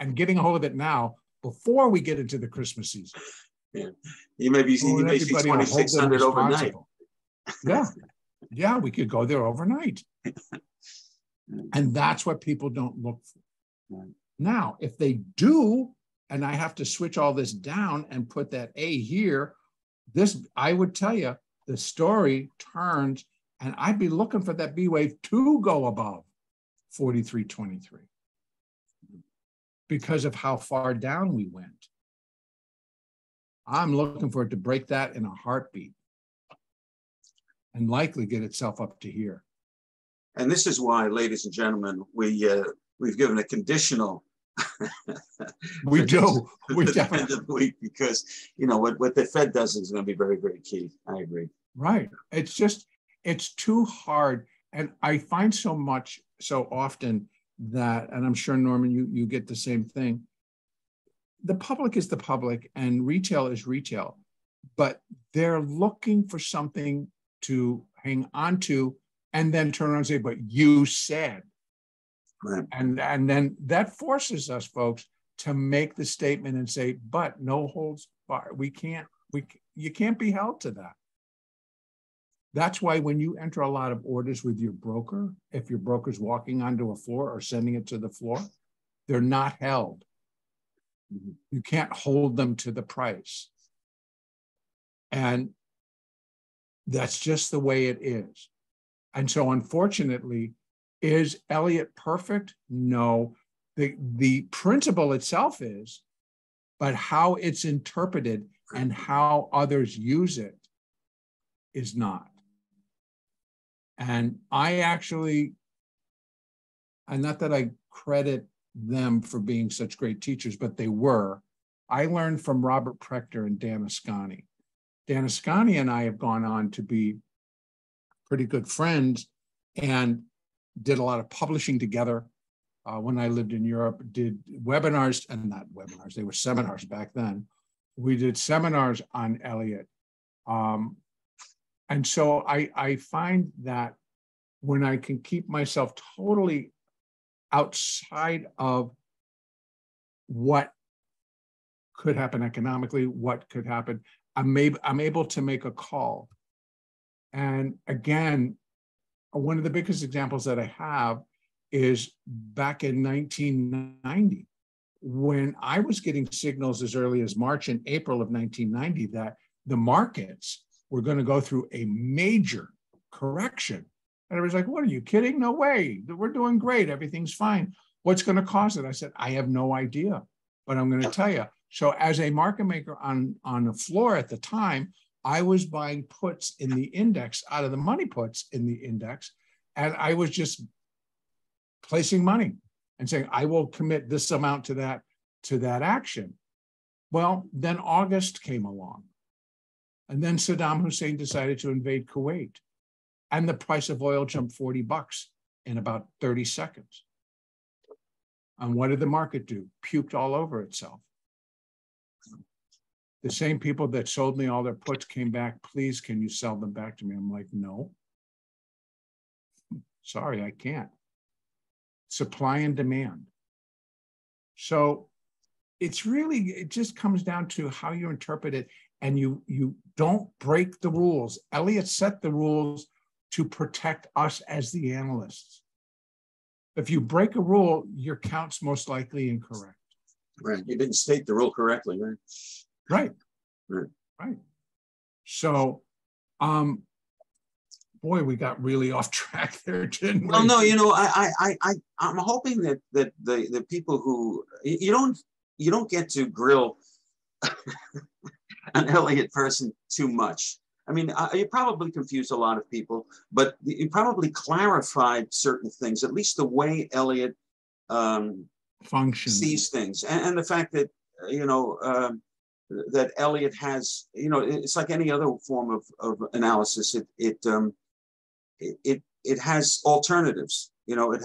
and getting a hold of it now before we get into the Christmas season? Yeah, you may see 2,600 overnight. Yeah, yeah, we could go there overnight, and that's what people don't look for. Right. Now, if they do, and I have to switch all this down and put that A here, this I would tell you the story turns, and I'd be looking for that B wave to go above 43.23 because of how far down we went. I'm looking for it to break that in a heartbeat and likely get itself up to here. And this is why, ladies and gentlemen, we've given a conditional. We do. We definitely, because what the Fed does is going to be very, very key. I agree. Right. It's too hard, and I find so often that, and I'm sure Norman, you get the same thing. The public is the public and retail is retail, but they're looking for something to hang on to and then turn around and say, but you said. Right. And then that forces us, folks, to make the statement and say, but no holds barred. You can't be held to that. That's why when you enter a lot of orders with your broker, if your broker's walking onto a floor or sending it to the floor, they're not held. You can't hold them to the price. And that's just the way it is. And so unfortunately, is Elliott perfect? No. The principle itself is, but how it's interpreted and how others use it is not. And and not that I credit them for being such great teachers, but they were. I learned from Robert Prechter and Dan Ascani. Dan Ascani and I have gone on to be pretty good friends and did a lot of publishing together. When I lived in Europe, did webinars, and not webinars, they were seminars back then. We did seminars on Elliott. And so I find that when I can keep myself totally outside of what could happen economically, what could happen, I'm able to make a call. And again, one of the biggest examples that I have is back in 1990, when I was getting signals as early as March and April of 1990 that the markets were going to go through a major correction. And I was like, what, are you kidding? No way. We're doing great. Everything's fine. What's going to cause it? I said, I have no idea, but I'm going to tell you. So as a market maker on the floor at the time, I was buying puts in the index out of the money puts in the index. And I was just placing money and saying, I will commit this amount to that action. Well, then August came along. And then Saddam Hussein decided to invade Kuwait. And the price of oil jumped $40 in about 30 seconds. And what did the market do? Puked all over itself. The same people that sold me all their puts came back, please, can you sell them back to me? I'm like, no. Sorry, I can't. Supply and demand. So it just comes down to how you interpret it, and you don't break the rules. Elliott set the rules to protect us as the analysts. If you break a rule, your count's most likely incorrect. Right. You didn't state the rule correctly, right? Right. Right. Right. So, boy, we got really off track there, didn't we? Well, no, I'm hoping that the people who you don't get to grill an Elliott person too much. I mean, you probably confused a lot of people, but you probably clarified certain things, at least the way Elliott sees things, and the fact that that Elliott has, it's like any other form of analysis. It has alternatives. It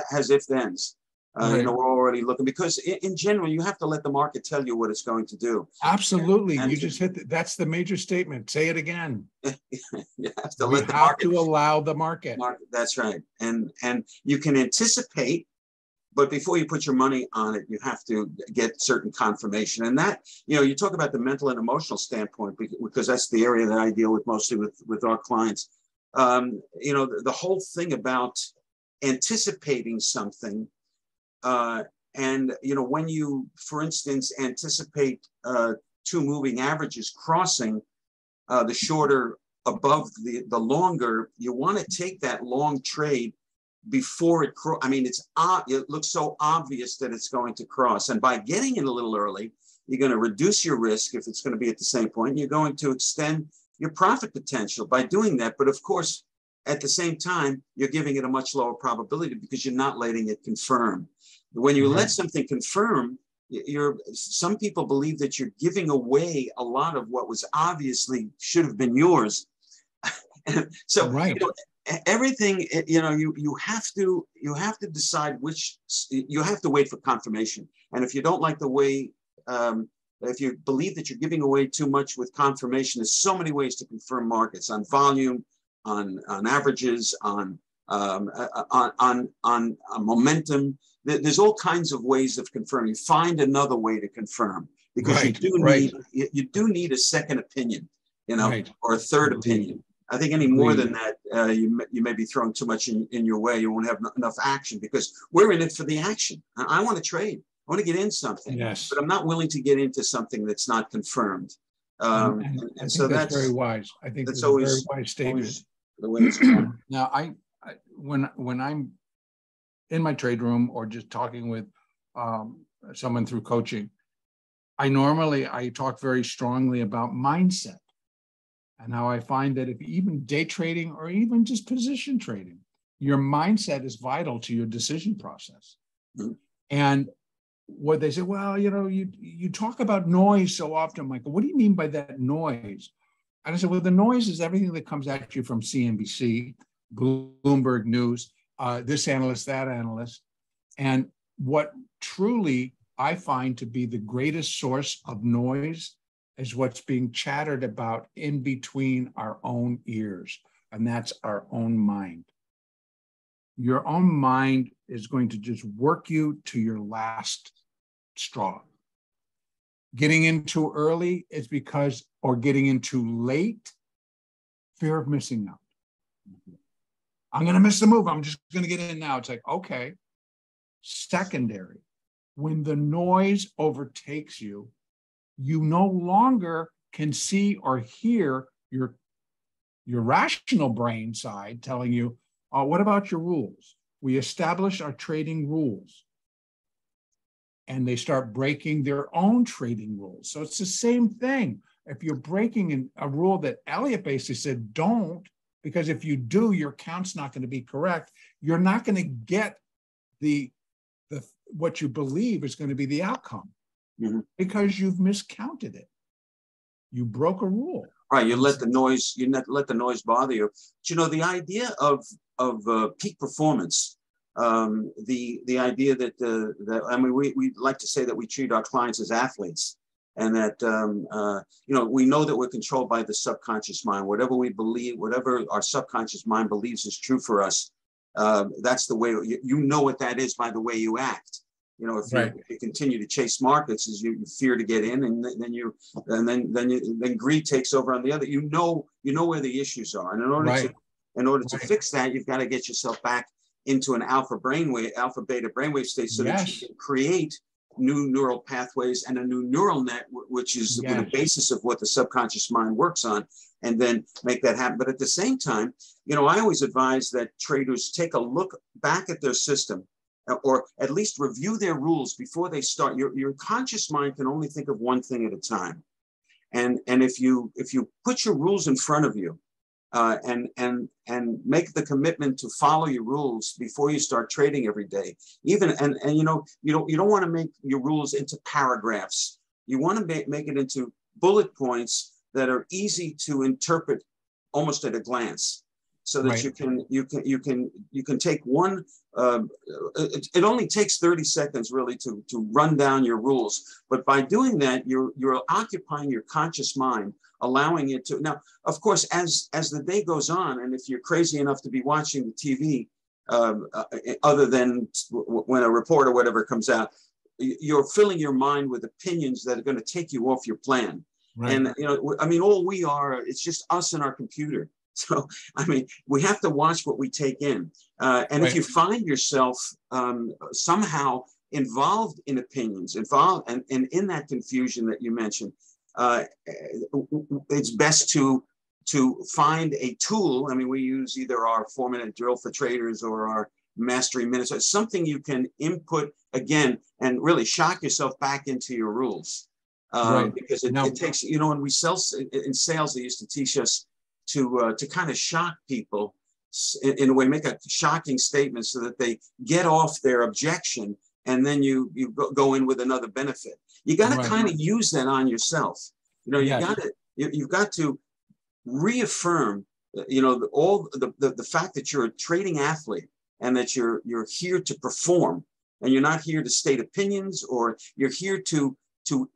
has if thens. Right. You know, we're already looking, because in general, you have to let the market tell you what it's going to do. Absolutely. And You just hit that's the major statement. Say it again. You have to We let the have market to allow the market. That's right. And you can anticipate, but before you put your money on it, you have to get certain confirmation. And that, you know, you talk about the mental and emotional standpoint, because that's the area that I deal with mostly with our clients. You know, the whole thing about anticipating something, and, you know, when you, for instance, anticipate two moving averages crossing, the shorter above the longer, you want to take that long trade before it I mean, it looks so obvious that it's going to cross. And by getting in a little early, you're going to reduce your risk if it's going to be at the same point. You're going to extend your profit potential by doing that. But of course, at the same time, you're giving it a much lower probability because you're not letting it confirm. When you let something confirm, some people believe that you're giving away a lot of what was obviously should have been yours. So right. You know, everything, you know, you have to decide which, you have to wait for confirmation. And if you don't like the way, if you believe that you're giving away too much with confirmation, there's so many ways to confirm markets: on volume, on averages, on momentum. There's all kinds of ways of confirming. Find another way to confirm, because you do need a second opinion, you know, or a third opinion. I think any more than that, you may be throwing too much in your way. You won't have enough action, because we're in it for the action. I want to trade. I want to get in something, but I'm not willing to get into something that's not confirmed. And so that's very wise. I think that's always a very wise statement. The way it's going. Now, when I'm in my trade room or just talking with someone through coaching, I talk very strongly about mindset, and how I find that if even day trading or even just position trading, your mindset is vital to your decision process. Mm-hmm. And what they say, well, you know, you talk about noise so often, Michael. What do you mean by that noise? And I said, well, the noise is everything that comes at you from CNBC, Bloomberg News, this analyst, that analyst. And what truly I find to be the greatest source of noise is what's being chattered about in between our own ears, and that's our own mind. Your own mind is going to just work you to your last straw. Getting in too early is because, or getting in too late, fear of missing out. I'm going to miss the move. I'm just going to get in now. It's like, okay. Secondary, when the noise overtakes you, you no longer can see or hear your rational brain side telling you, oh, what about your rules? We establish our trading rules. And they start breaking their own trading rules. So it's the same thing. If you're breaking a rule that Elliott basically said, don't, because if you do, your count's not going to be correct. You're not going to get what you believe is going to be the outcome, because you've miscounted it. You broke a rule. Right. You let the noise bother you. But, you know, the idea of peak performance, the idea that I mean, we like to say that we treat our clients as athletes, and that you know, we know that we're controlled by the subconscious mind. Whatever we believe, whatever our subconscious mind believes is true for us, that's the way you know what that is by the way you act. You know, if you continue to chase markets, as you fear to get in, and then greed takes over on the other. You know where the issues are, and in order to fix that, you've got to get yourself back into an alpha beta brainwave state, so that you can create new neural pathways and a new neural net, which is the basis of what the subconscious mind works on, and then make that happen. But at the same time, you know, I always advise that traders take a look back at their system, or at least review their rules before they start. Your conscious mind can only think of one thing at a time. And if you put your rules in front of you, and make the commitment to follow your rules before you start trading every day, and you know, you don't want to make your rules into paragraphs. You want to make it into bullet points that are easy to interpret almost at a glance. so that Right. you can take one. It only takes 30 seconds really to run down your rules, but by doing that, you're occupying your conscious mind, allowing it to. Now, of course, as the day goes on, and if you're crazy enough to be watching the TV, other than when a report or whatever comes out, you're filling your mind with opinions that are going to take you off your plan. Right. And, I mean, all we are, it's just us and our computer. So, I mean, we have to watch what we take in. And Right. if you find yourself somehow involved in opinions, and in that confusion that you mentioned, it's best to find a tool. I mean, we use either our 4-minute drill for traders or our mastery minutes, or something you can input again and really shock yourself back into your rules. Right. Because it takes, when we sell in sales, they used to teach us to kind of shock people in a way, make a shocking statement so that they get off their objection, and then you go in with another benefit. You got to Right. kind of use that on yourself. You've got to reaffirm, all the fact that you're a trading athlete and that you're here to perform, and you're not here to state opinions, or you're here to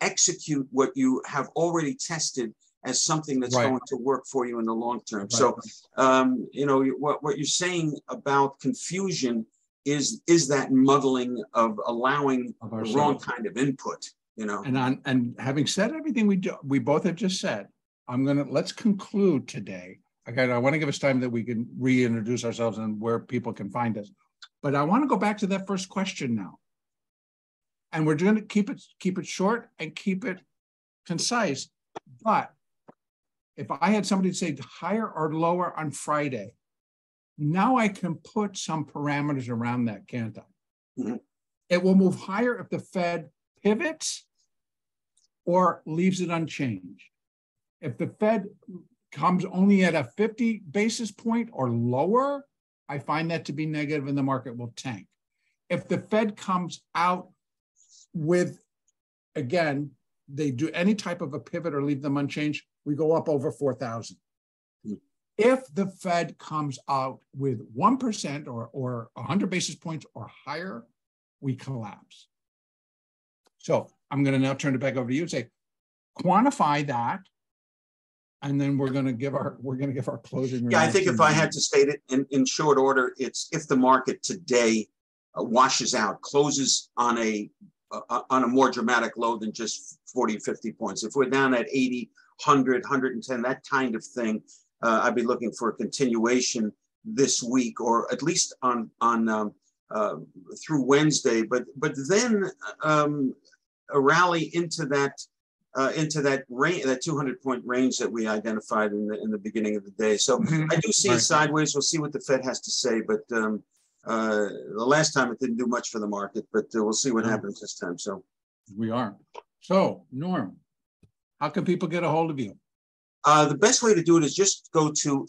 execute what you have already tested as something that's Right. going to work for you in the long term. Right. So, what you're saying about confusion is that muddling of allowing the wrong kind of input. And having said everything we both have just said, let's conclude today. Again, I want to give us time that we can reintroduce ourselves and where people can find us. But I want to go back to that first question now. And we're going to keep it short and keep it concise. But if I had somebody say higher or lower on Friday, now I can put some parameters around that, can't I? Mm-hmm. It will move higher if the Fed pivots or leaves it unchanged. If the Fed comes only at a 50 basis point or lower, I find that to be negative and the market will tank. If the Fed comes out with, again, they do any type of a pivot or leave them unchanged, we go up over 4,000. If the Fed comes out with 1% or 100 basis points or higher, we collapse. So I'm going to now turn it back over to you and say, quantify that, and then we're going to give our closing remarks. Yeah, I think if I had to state it in short order, it's if the market today washes out, closes on a more dramatic low than just 40, 50 points. If we're down at 80, 100, 110, that kind of thing, I'd be looking for a continuation this week, or at least on through Wednesday. But then a rally into that range, that 200-point range that we identified in the beginning of the day. So I do see it sideways. We'll see what the Fed has to say. But the last time it didn't do much for the market. But we'll see what happens this time. So we are. So Norm, how can people get a hold of you? The best way to do it is just go to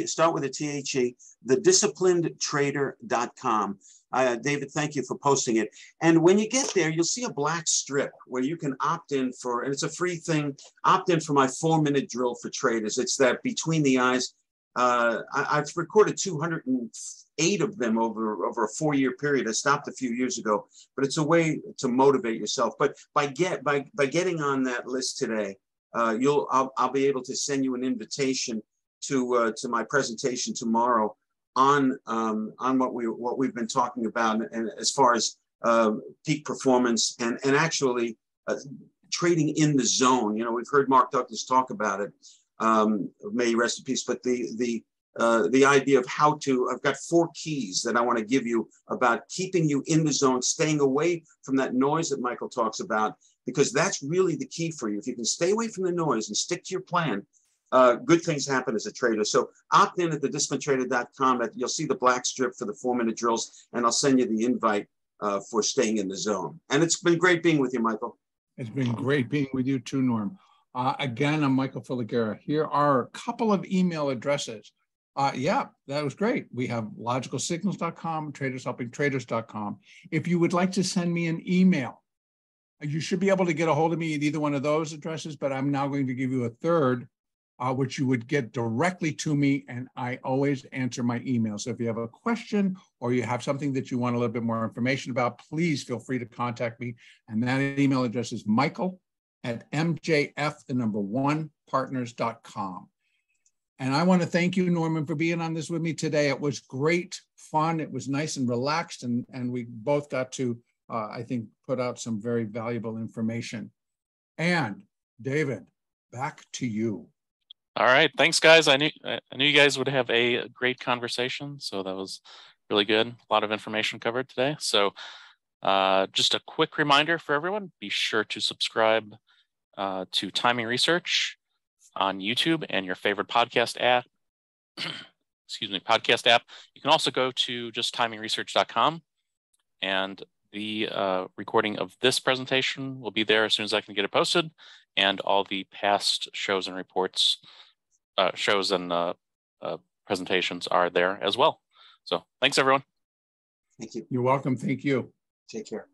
start with a THE, thedisciplinedtrader.com. David, thank you for posting it. And when you get there, you'll see a black strip where you can opt in for, and it's a free thing, opt in for my 4-minute drill for traders. It's that between the eyes. I've recorded 208 of them over a 4-year period. I stopped a few years ago, but it's a way to motivate yourself. But by getting on that list today, I'll be able to send you an invitation to my presentation tomorrow on what we've been talking about, and as far as peak performance and actually trading in the zone. We've heard Mark Douglas talk about it. May he rest in peace. But the idea of how to, I've got 4 keys that I want to give you about keeping you in the zone, staying away from that noise that Michael talks about, because that's really the key for you. If you can stay away from the noise and stick to your plan, good things happen as a trader. So opt in at thedisciplinedtrader.com. You'll see the black strip for the 4-minute drills, and I'll send you the invite for staying in the zone. And it's been great being with you, Michael. It's been great being with you too, Norm. Again, I'm Michael Filighera. Here are a couple of email addresses. Yeah, that was great. We have logicalsignals.com, tradershelpingtraders.com. If you would like to send me an email, you should be able to get a hold of me at either one of those addresses, but I'm now going to give you a third which you would get directly to me, and I always answer my email. So if you have a question or you have something that you want a little bit more information about, please feel free to contact me. And that email address is michael@mjf1partners.com. And I want to thank you, Norman, for being on this with me today. It was great fun. It was nice and relaxed, and we both got to, I think, put out some very valuable information. And David, back to you. All right, thanks, guys. I knew you guys would have a great conversation, so that was really good. A lot of information covered today. So just a quick reminder for everyone, be sure to subscribe to Timing Research on YouTube and your favorite podcast app. Excuse me, podcast app. You can also go to just TimingResearch.com, and the recording of this presentation will be there as soon as I can get it posted, and all the past shows and reports, presentations are there as well. So thanks, everyone. Thank you. You're welcome. Thank you. Take care.